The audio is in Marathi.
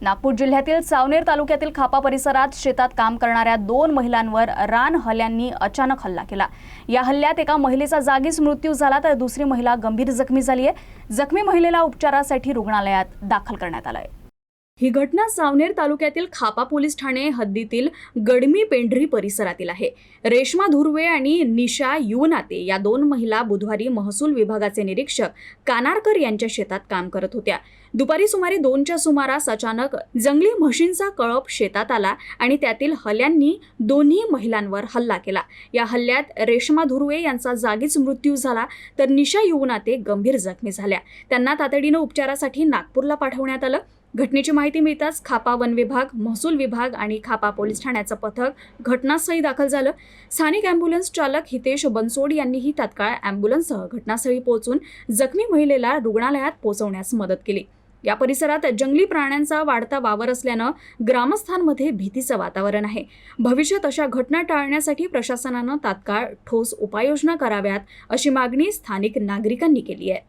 नागपूर जिल्ह्यातील सावनेर तालुक्यातील खापा परिसरात शेतात काम करणाऱ्या 2 महिलांवर रानहल्ल्यांनी अचानक हल्ला केला। या हल्ल्यात एका महिलेचा जागीच मृत्यू झाला तर दुसरी महिला गंभीर जखमी झाली आहे। जखमी महिलेला उपचारासाठी रुग्णालयात दाखल करण्यात आलं आहे। ही घटना सावनेर तालुक्यातील खापा पोलीस ठाणे हद्दीतील गडमी पेंढरी परिसरातील आहे। रेश्मा धुर्वे आणि निशा युवनाते या 2 महिला बुधवारी महसूल विभागाचे निरीक्षक कानारकर यांच्या शेतात काम करत होत्या। दुपारी सुमारे 2च्या सुमारास अचानक जंगली म्हशींचा कळप शेतात आला आणि त्यातील हल्ल्यांनी दोन्ही महिलांवर हल्ला केला। या हल्ल्यात रेश्मा धुर्वे यांचा जागीच मृत्यू झाला तर निशा युवनाते गंभीर जखमी झाल्या। त्यांना तातडीने उपचारासाठी नागपूरला पाठवण्यात आलं। घटनेची माहिती मिळताच खापा वन विभाग, महसूल विभाग आणि खापा पोलीस ठाण्याचं पथक घटनास्थळी दाखल झालं। स्थानिक अँब्युलन्स चालक हितेश बनसोड यांनीही तात्काळ अँब्युलन्ससह घटनास्थळी पोहोचून जखमी महिलेला रुग्णालयात पोहोचवण्यास मदत केली। या परिसरात जंगली प्राण्यांचा वाढता वावर असल्यानं ग्रामस्थांमध्ये भीतीचं वातावरण आहे। भविष्यात अशा घटना टाळण्यासाठी प्रशासनानं तात्काळ ठोस उपाययोजना कराव्यात अशी मागणी स्थानिक नागरिकांनी केली आहे।